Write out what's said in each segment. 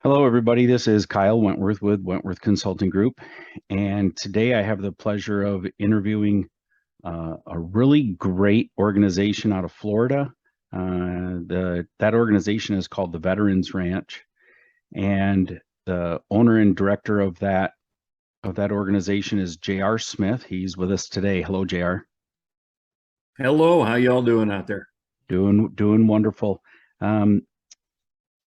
Hello, everybody. This is Kyle Wentworth with Wentworth Consulting Group. And today I have the pleasure of interviewing a really great organization out of Florida. That organization is called the Veterans Ranch. And the owner and director of that organization is J.R. Smith. He's with us today. Hello, J.R. Hello, how y'all doing out there? Doing wonderful. Um,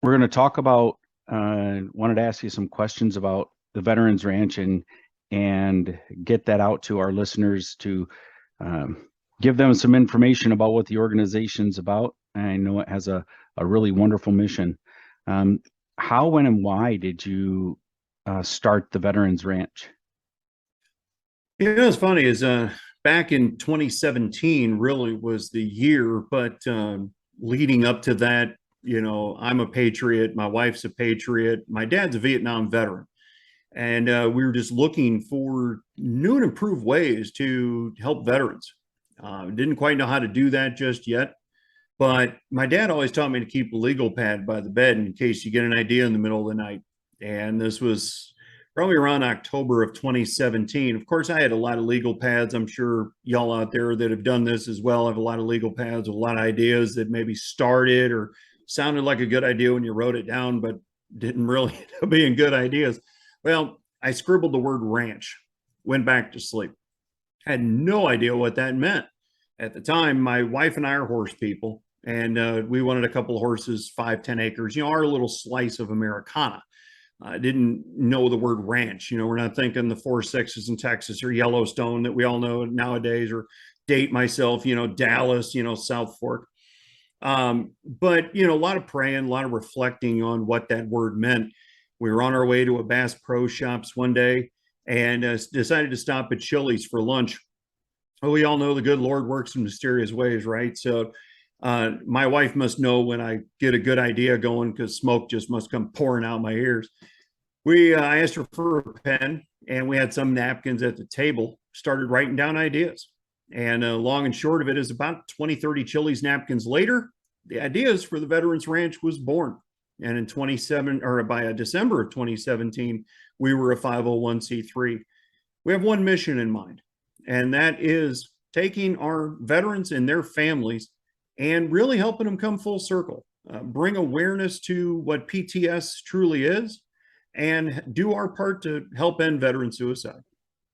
we're going to talk about wanted to ask you some questions about the Veterans Ranch and get that out to our listeners to give them some information about what the organization's about. I know it has a really wonderful mission. Um, how, when, and why did you start the Veterans Ranch? It's funny is back in 2017 really was the year, but leading up to that, I'm a patriot, my wife's a patriot, my dad's a Vietnam veteran, and we were just looking for new and improved ways to help veterans. Didn't quite know how to do that just yet, but my dad always taught me to keep a legal pad by the bed in case you get an idea in the middle of the night. And this was probably around October of 2017. Of course, I had a lot of legal pads. I'm sure y'all out there that have done this as well have a lot of legal pads, a lot of ideas that maybe started or sounded like a good idea when you wrote it down, but didn't really end up being good ideas. Well, I scribbled the word ranch, went back to sleep. Had no idea what that meant. At the time, my wife and I are horse people, and we wanted a couple of horses, 5, 10 acres, our little slice of Americana. I didn't know the word ranch. We're not thinking the 4 6s in Texas or Yellowstone that we all know nowadays, or date myself, Dallas, South Fork. But a lot of praying, a lot of reflecting on what that word meant. We were on our way to a Bass Pro Shops one day and decided to stop at Chili's for lunch. Well, we all know the good Lord works in mysterious ways, right? So my wife must know when I get a good idea going because smoke just must come pouring out my ears. I asked her for a pen, and we had some napkins at the table. Started writing down ideas, and long and short of it is about 20, 30 Chili's napkins later, the ideas for the Veterans Ranch was born. And in 27 or by December of 2017, we were a 501c3. We have one mission in mind, and that is taking our veterans and their families and really helping them come full circle, bring awareness to what PTS truly is, and do our part to help end veteran suicide.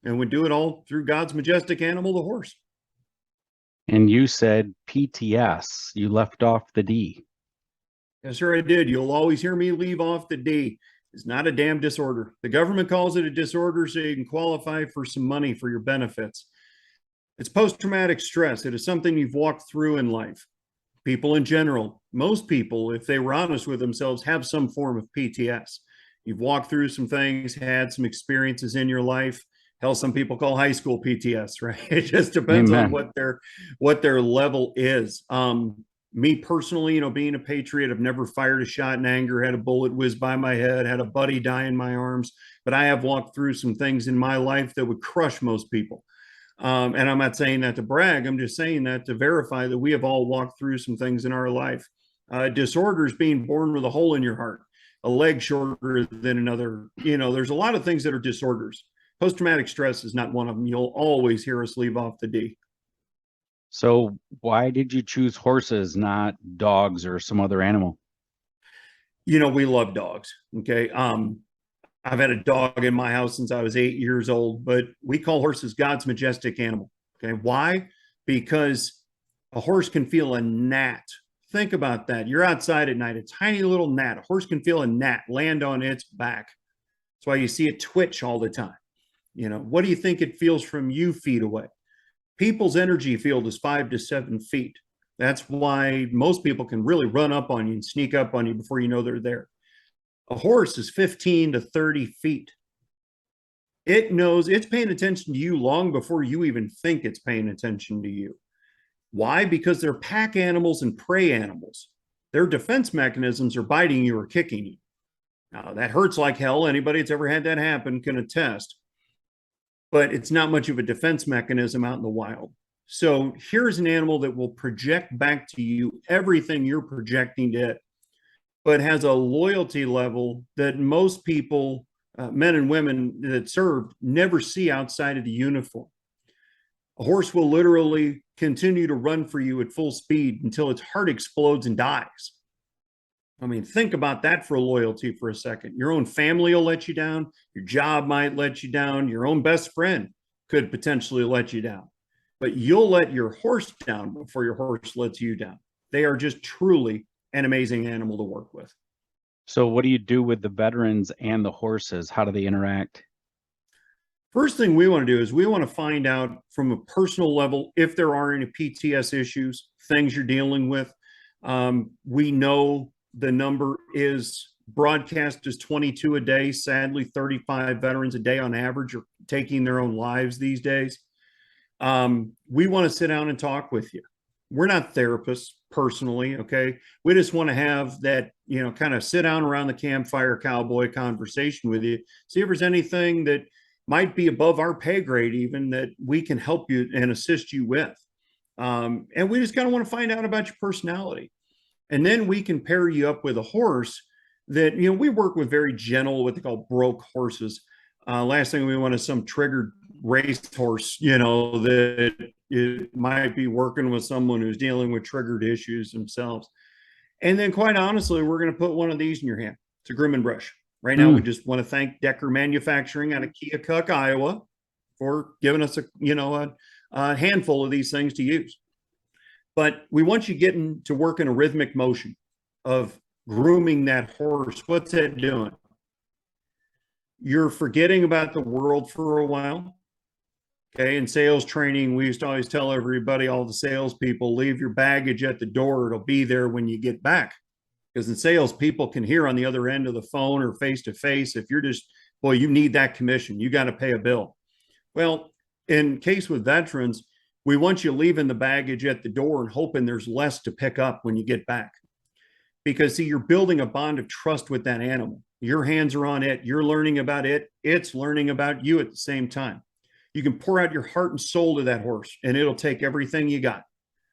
And we do it all through God's majestic animal, the horse. And you said PTS. You left off the D. Yes, sir, I did. You'll always hear me leave off the D. It's not a damn disorder. The government calls it a disorder so you can qualify for some money for your benefits. It's post-traumatic stress. It is something you've walked through in life. People in general, most people, if they were honest with themselves, have some form of PTS. You've walked through some things, had some experiences in your life. Hell, some people call high school PTS, right? It just depends on Amen. what their level is. Me personally, being a patriot, I've never fired a shot in anger, had a bullet whiz by my head, had a buddy die in my arms, but I have walked through some things in my life that would crush most people. And I'm not saying that to brag. I'm just saying that to verify that we have all walked through some things in our life. Disorders being born with a hole in your heart, a leg shorter than another. There's a lot of things that are disorders. Post-traumatic stress is not one of them. You'll always hear us leave off the D. So why did you choose horses, not dogs or some other animal? We love dogs. Okay. I've had a dog in my house since I was 8 years old, but we call horses God's majestic animal. Okay. Why? Because a horse can feel a gnat. Think about that. You're outside at night, a tiny little gnat. A horse can feel a gnat land on its back. That's why you see it twitch all the time. What do you think it feels from you feet away? People's energy field is 5 to 7 feet. That's why most people can really run up on you and sneak up on you before you know they're there. A horse is 15 to 30 feet. It knows it's paying attention to you long before you even think it's paying attention to you. Why? Because they're pack animals and prey animals. Their defense mechanisms are biting you or kicking you. Now, that hurts like hell. Anybody that's ever had that happen can attest. But it's not much of a defense mechanism out in the wild. So here's an animal that will project back to you everything you're projecting to it. but has a loyalty level that most people, men and women that serve, never see outside of the uniform. A horse will literally continue to run for you at full speed until its heart explodes and dies. I mean, think about that for loyalty for a second. Your own family will let you down. Your job might let you down. Your own best friend could potentially let you down. But you'll let your horse down before your horse lets you down. They are just truly an amazing animal to work with. So what do you do with the veterans and the horses? How do they interact? First thing we want to do is we want to find out from a personal level if there are any PTS issues, things you're dealing with. We know the number is broadcast as 22 a day. Sadly, 35 veterans a day on average are taking their own lives these days. We want to sit down and talk with you. We're not therapists personally, okay? We just want to have that, kind of sit down around the campfire cowboy conversation with you, see if there's anything that might be above our pay grade even that we can help you and assist you with. And we just kind of want to find out about your personality. And then we can pair you up with a horse that, we work with very gentle, what they call broke horses. Last thing we want is some triggered race horse, that it might be working with someone who's dealing with triggered issues themselves. And then quite honestly, we're going to put one of these in your hand. It's a groom and brush. Right now, we just want to thank Decker Manufacturing out of Keokuk, Iowa, for giving us a handful of these things to use. But we want you getting to work in a rhythmic motion of grooming that horse. What's that doing? You're forgetting about the world for a while. Okay, in sales training, we used to always tell everybody, all the salespeople, leave your baggage at the door. It'll be there when you get back. Because in sales, people can hear on the other end of the phone or face to face. If you're just, boy, you need that commission, you got to pay a bill. Well, in case with veterans, we want you leaving the baggage at the door and hoping there's less to pick up when you get back. Because see, you're building a bond of trust with that animal. Your hands are on it. You're learning about it. It's learning about you at the same time. You can pour out your heart and soul to that horse, and it'll take everything you got.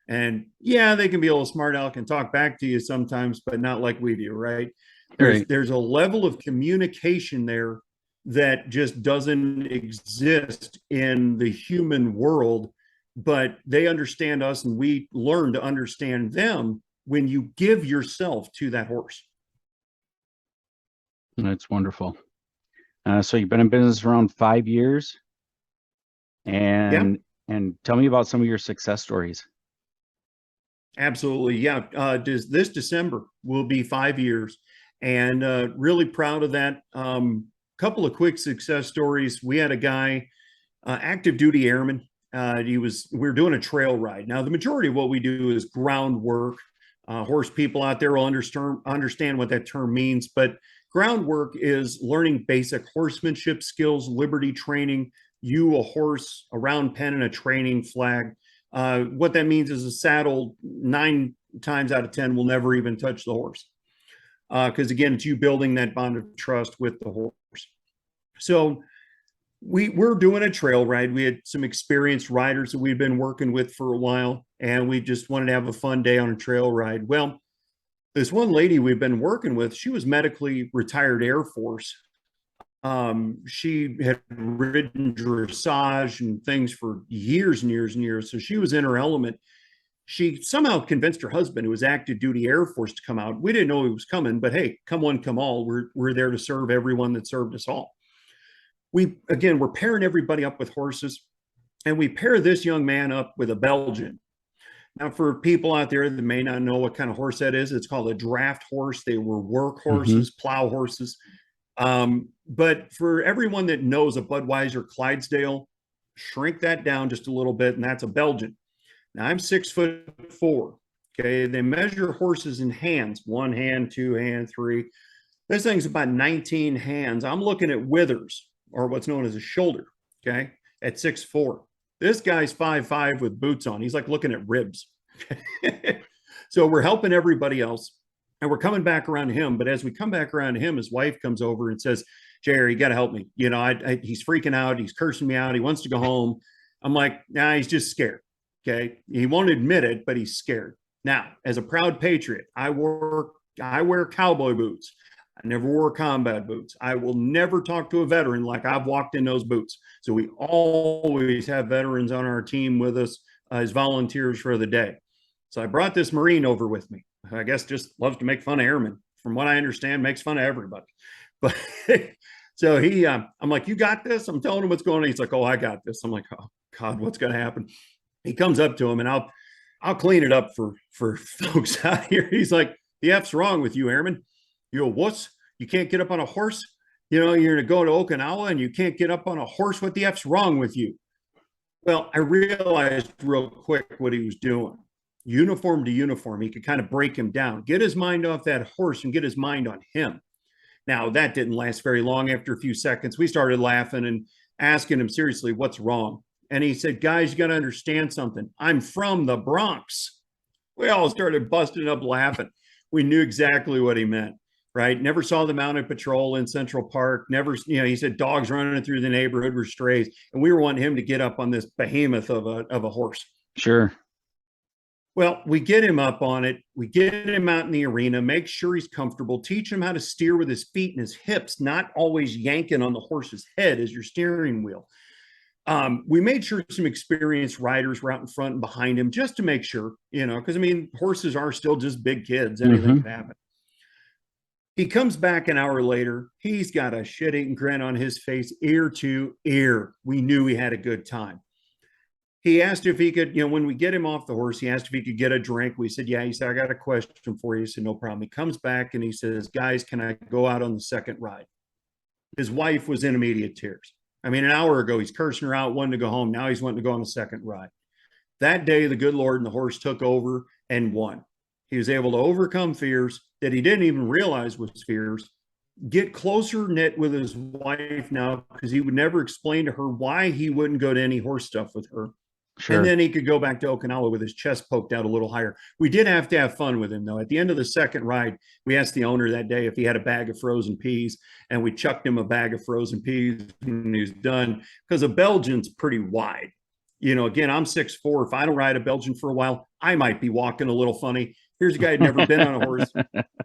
And yeah, they can be a little smart aleck and talk back to you sometimes, but not like we do, right? There's a level of communication there that just doesn't exist in the human world, but they understand us and we learn to understand them when you give yourself to that horse. That's wonderful. So you've been in business around 5 years, and tell me about some of your success stories. Absolutely. Yeah. This December will be 5 years, and really proud of that. Couple of quick success stories. We had a guy, active duty airman. We're doing a trail ride. Now, the majority of what we do is groundwork. Horse people out there will understand what that term means, but groundwork is learning basic horsemanship skills, liberty training, a horse, a round pen, and a training flag. What that means is a saddle 9 times out of 10 will never even touch the horse. Because again, it's you building that bond of trust with the horse. So we're doing a trail ride. We had some experienced riders that we've been working with for a while, and we just wanted to have a fun day on a trail ride. Well, this one lady we've been working with, she was medically retired Air Force. She had ridden dressage and things for years and years and years. So she was in her element. She somehow convinced her husband, who was active duty Air Force, to come out. We didn't know he was coming, but hey, come one, come all. We're there to serve everyone that served us all. We're pairing everybody up with horses, and we pair this young man up with a Belgian. Now, for people out there that may not know what kind of horse that is, it's called a draft horse. They were work horses, plow horses. But for everyone that knows a Budweiser Clydesdale, shrink that down just a little bit, and that's a Belgian. Now, I'm 6'4". Okay, they measure horses in hands, 1 hand, 2 hand, 3. This thing's about 19 hands. I'm looking at withers, or what's known as a shoulder, okay, at 6'4". This guy's 5'5" with boots on. He's like looking at ribs. So we're helping everybody else, and we're coming back around to him. But as we come back around to him, his wife comes over and says, "Jerry, you got to help me. He's freaking out. He's cursing me out. He wants to go home." I'm like, "Nah, he's just scared." Okay. He won't admit it, but he's scared. Now, as a proud patriot, I work I wear cowboy boots. I never wore combat boots. I will never talk to a veteran like I've walked in those boots. So we always have veterans on our team with us as volunteers for the day. So I brought this Marine over with me. I guess just loves to make fun of airmen. From what I understand, makes fun of everybody. But so I'm like, you got this? I'm telling him what's going on. He's like, oh, I got this. I'm like, oh God, what's going to happen? He comes up to him and I'll clean it up for folks out here. He's like, the F's wrong with you, airman. You go, what's, you can't get up on a horse? You know, you're going to go to Okinawa and you can't get up on a horse. What the F's wrong with you? Well, I realized real quick what he was doing. Uniform to uniform, he could kind of break him down, get his mind off that horse and get his mind on him. Now, that didn't last very long. After a few seconds, we started laughing and asking him seriously, what's wrong? And he said, guys, you got to understand something. I'm from the Bronx. We all started busting up laughing. We knew exactly what he meant, right? Never saw the mounted patrol in Central Park. Never, he said dogs running through the neighborhood were strays. And we were wanting him to get up on this behemoth of a horse. Sure. Well, we get him up on it. We get him out in the arena, make sure he's comfortable, teach him how to steer with his feet and his hips, not always yanking on the horse's head as your steering wheel. We made sure some experienced riders were out in front and behind him just to make sure, because I mean, horses are still just big kids. Anything could happen. He comes back an hour later. He's got a shit-eating grin on his face, ear to ear. We knew he had a good time. He asked if he could, when we get him off the horse, he asked if he could get a drink. We said, yeah. He said, I got a question for you. He said, no problem. He comes back and he says, guys, can I go out on the second ride? His wife was in immediate tears. I mean, an hour ago, he's cursing her out, wanting to go home. Now he's wanting to go on a second ride. That day, the good Lord and the horse took over and won. He was able to overcome fears that he didn't even realize was fears, get closer knit with his wife now, because he would never explain to her why he wouldn't go to any horse stuff with her. Sure. And then he could go back to Okinawa with his chest poked out a little higher. We did have to have fun with him, though. At the end of the second ride, we asked the owner that day if he had a bag of frozen peas, and we chucked him a bag of frozen peas when he was done, because a Belgian's pretty wide. Again, I'm 6'4". If I don't ride a Belgian for a while, I might be walking a little funny. Here's a guy who'd never been on a horse,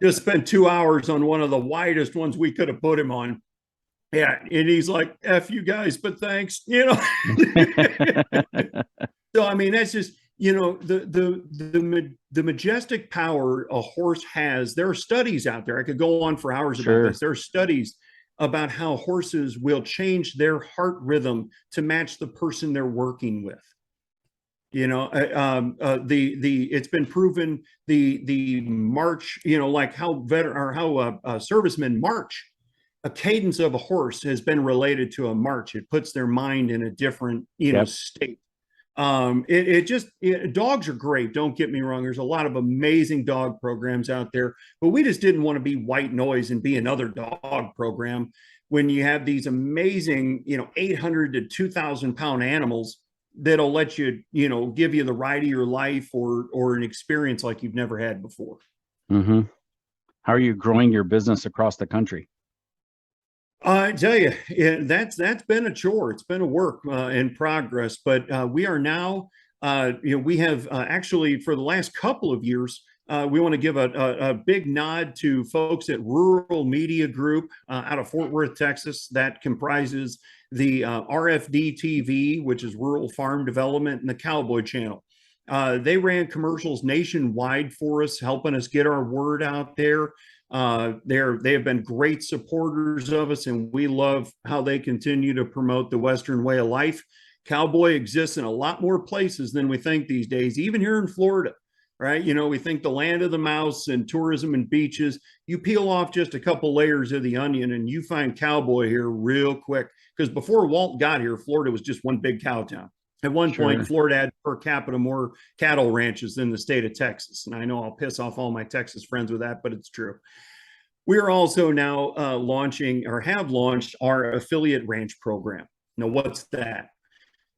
just spent 2 hours on one of the widest ones we could have put him on. Yeah, and he's like, F you guys, but thanks, So, I mean, that's just, the majestic power a horse has. There are studies out there. I could go on for hours about this. There are studies about how horses will change their heart rhythm to match the person they're working with. It's been proven the march, like how servicemen march. A cadence of a horse has been related to a march. It puts their mind in a different, state. Dogs are great. Don't get me wrong. There's a lot of amazing dog programs out there, but we just didn't want to be white noise and be another dog program when you have these amazing, 800 to 2,000 pound animals that'll let you, give you the ride of your life or an experience like you've never had before. Mm-hmm. How are you growing your business across the country? I tell you, that's been a chore. It's been a work in progress, but we are now, we have actually for the last couple of years, we want to give a big nod to folks at Rural Media Group out of Fort Worth, Texas, that comprises the RFD TV, which is Rural Farm Development, and the Cowboy Channel. They ran commercials nationwide for us, helping us get our word out there. They have been great supporters of us, and we love how they continue to promote the Western way of life. Cowboy exists in a lot more places than we think these days, even here in Florida, right? We think the land of the mouse and tourism and beaches. You peel off just a couple layers of the onion and you find cowboy here real quick, because before Walt got here, Florida was just one big cow town. At one point, Florida had per capita more cattle ranches than the state of Texas. And I know I'll piss off all my Texas friends with that, but it's true. We're also now have launched our affiliate ranch program. Now, what's that?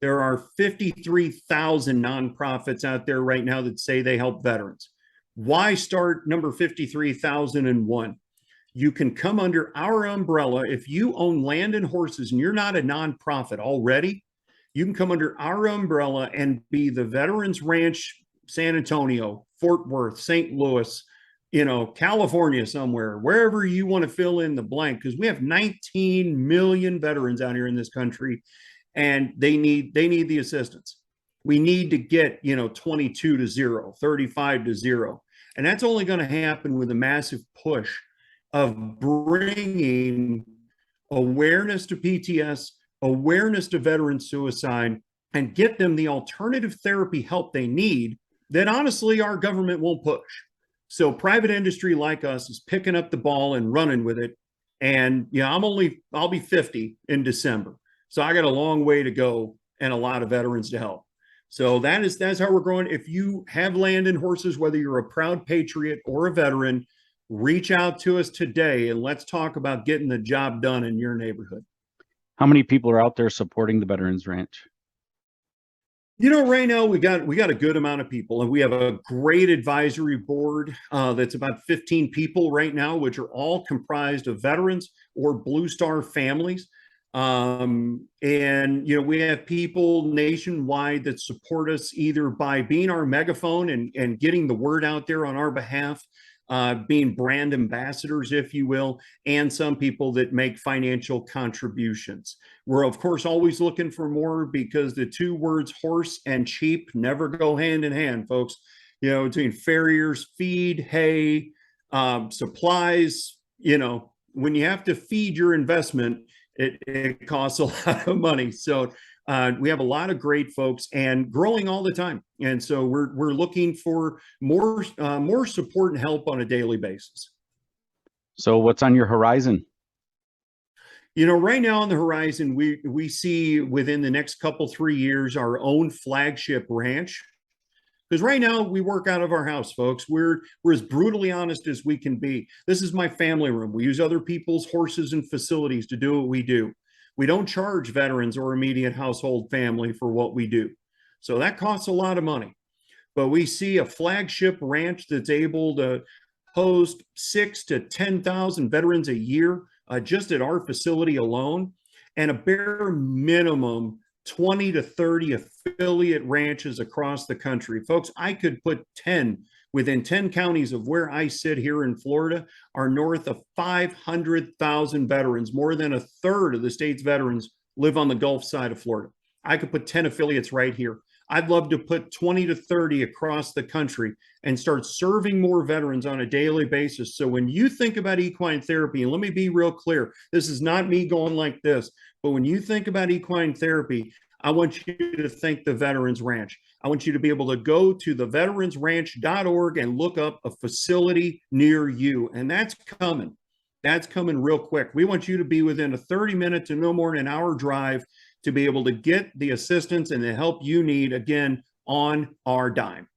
There are 53,000 nonprofits out there right now that say they help veterans. Why start number 53,001? You can come under our umbrella. If you own land and horses and you're not a nonprofit already, you can come under our umbrella and be the Veterans Ranch, San Antonio, Fort Worth, St. Louis, California somewhere, wherever you want to fill in the blank, because we have 19 million veterans out here in this country, and they need the assistance. We need to get 22 to 0, 35 to 0, and that's only going to happen with a massive push of bringing awareness to PTS, awareness to veteran suicide, and get them the alternative therapy help they need that honestly our government won't push. So private industry like us is picking up the ball and running with it. And I'll be 50 in December. So I got a long way to go and a lot of veterans to help. So that's how we're growing. If you have land and horses, whether you're a proud patriot or a veteran, reach out to us today and let's talk about getting the job done in your neighborhood. How many people are out there supporting the Veterans Ranch? Right now we got a good amount of people, and we have a great advisory board that's about 15 people right now, which are all comprised of veterans or Blue Star families. And we have people nationwide that support us either by being our megaphone and getting the word out there on our behalf, being brand ambassadors, if you will, and some people that make financial contributions. We're, of course, always looking for more because the two words horse and cheap never go hand in hand, folks. Between farriers, feed, hay, supplies, when you have to feed your investment, it costs a lot of money. So we have a lot of great folks and growing all the time. And so we're looking for more support and help on a daily basis. So what's on your horizon? Right now on the horizon, we see within the next 3 years our own flagship ranch. Because right now we work out of our house, folks. We're as brutally honest as we can be. This is my family room. We use other people's horses and facilities to do what we do. We don't charge veterans or immediate household family for what we do. So that costs a lot of money. But we see a flagship ranch that's able to host 6,000 to 10,000 veterans a year just at our facility alone, and a bare minimum 20 to 30 affiliate ranches across the country. Folks, I could put 10 within 10 counties of where I sit here in Florida are north of 500,000 veterans. More than a third of the state's veterans live on the Gulf side of Florida. I could put 10 affiliates right here. I'd love to put 20 to 30 across the country and start serving more veterans on a daily basis. So when you think about equine therapy, and let me be real clear, this is not me going like this, but when you think about equine therapy, I want you to think the Veterans Ranch. I want you to be able to go to theveteransranch.org and look up a facility near you. And that's coming. That's coming real quick. We want you to be within a 30-minute to no more than an hour drive to be able to get the assistance and the help you need, again, on our dime.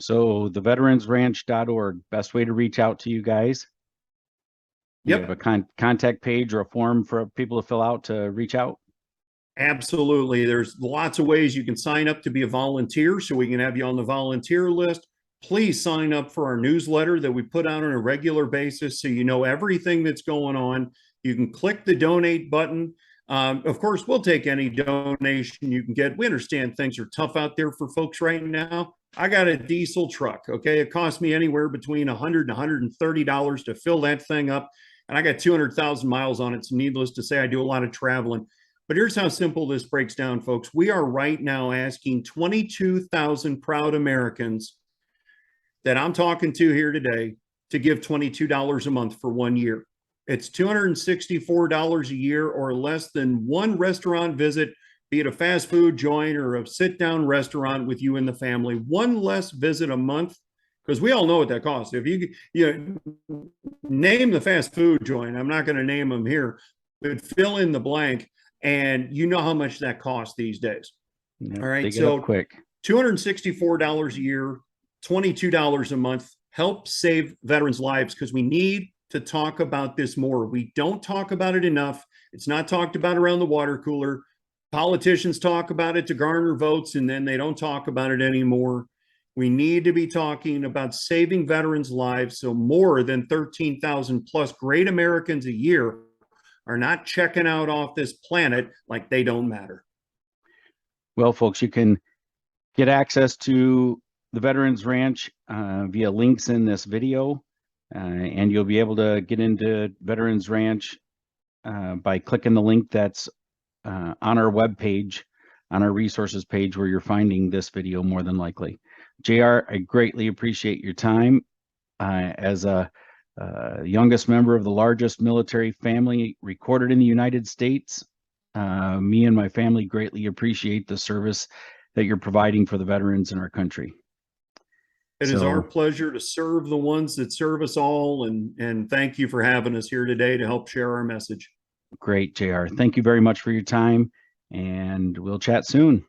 So theveteransranch.org, best way to reach out to you guys? Yep. You have a contact page or a form for people to fill out to reach out? Absolutely. There's lots of ways you can sign up to be a volunteer so we can have you on the volunteer list. Please sign up for our newsletter that we put out on a regular basis so you know everything that's going on. You can click the donate button. Of course, we'll take any donation you can get. We understand things are tough out there for folks right now. I got a diesel truck, okay? It cost me anywhere between $100 and $130 to fill that thing up, and I got 200,000 miles on it, so needless to say, I do a lot of traveling. But here's how simple this breaks down, folks. We are right now asking 22,000 proud Americans that I'm talking to here today to give $22 a month for 1 year. It's $264 a year or less than one restaurant visit, be it a fast food joint or a sit-down restaurant with you and the family. One less visit a month, because we all know what that costs. If you name the fast food joint, I'm not going to name them here, but fill in the blank, and you know how much that costs these days. Yeah, all right, they get so up quick. $264 a year, $22 a month, help save veterans' lives, because we need to talk about this more. We don't talk about it enough. It's not talked about around the water cooler. Politicians talk about it to garner votes, and then they don't talk about it anymore. We need to be talking about saving veterans' lives so more than 13,000 plus great Americans a year are not checking out off this planet like they don't matter. Well, folks, you can get access to the Veterans Ranch via links in this video, and you'll be able to get into Veterans Ranch by clicking the link that's on our webpage, on our resources page where you're finding this video more than likely. JR, I greatly appreciate your time. As a youngest member of the largest military family recorded in the United States, me and my family greatly appreciate the service that you're providing for the veterans in our country. It is our pleasure to serve the ones that serve us all, and thank you for having us here today to help share our message. Great, JR. Thank you very much for your time, and we'll chat soon.